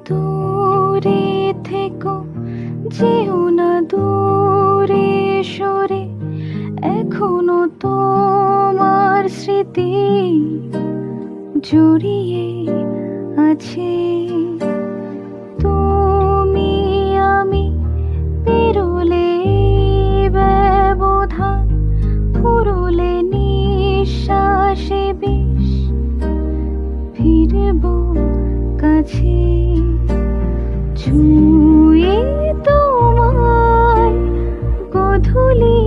দূরে থেকো, যেও না দূরে সরে, এখনো তোমার স্মৃতি জড়িয়ে আছে। তুমি আমি পেরোলে ব্যবধান, ফুরোলে নিঃশ্বাসে বিষ, ফিরব কাছে ছুঁয়ে তোমায় গোধূলি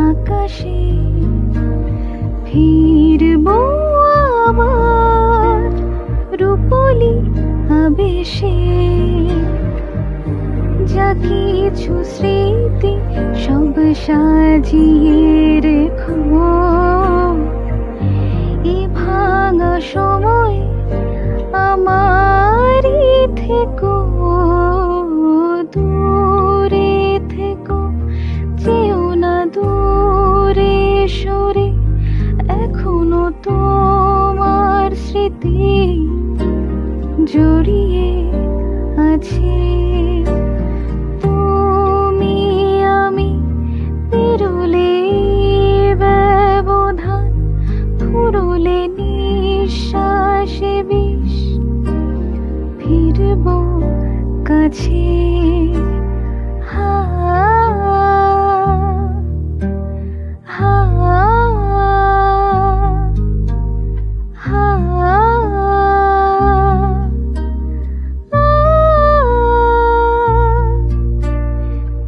আকাশে। ফিরব আবার রূপলি আবেশে। যা কিছু স্মৃতি সব সাজিয়ে রেখো, এ ভাঙা সময় আমারই থেকো। দূরে থেকো, যেও না দূরে সরে, এখনো তোমার স্মৃতি জড়িয়ে আছে। তুমি আমি পেরোলে ব্যবধান, ফুরোলে নিঃশ্বাসে বিষ, ফিরব কাছে। হা হা হা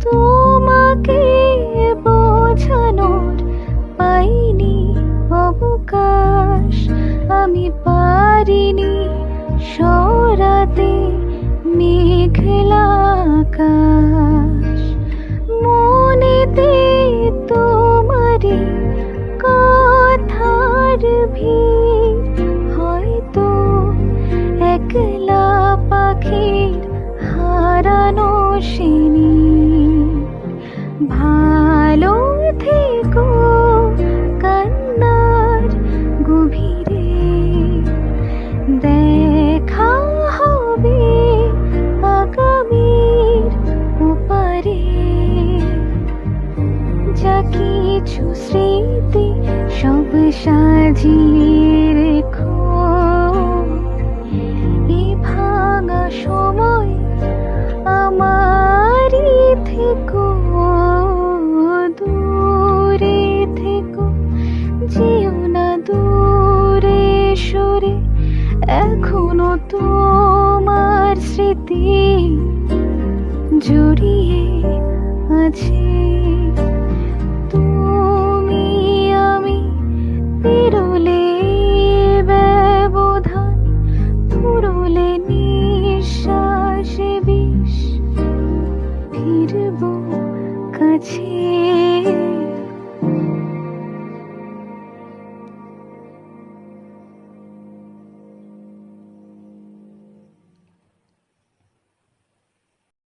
তোমাকে বোঝানোর পাইনি অবকাশ, আমি পারিনি সরাতে মেঘলা আকাশ। মনেতে তোমারই কথার ভিড়, হয়তো একলা পাখির হারানো শিনি। ভালো থেকো কান্নার গভীরে, দেখা হবে আগামীর ওপারে। যা কিছু স্মৃতি সব সাজিয়ে রেখো, এ ভাঙা সময় আমারই থেকো। দূরে থেকো, যেও না দূরে সরে, এখনো তোমার স্মৃতি জড়িয়ে আছে। তুমি আমি পেরোলে ব্যবধান, ফুরোলে নিঃশ্বাসে বিষ, ফিরব কাছে।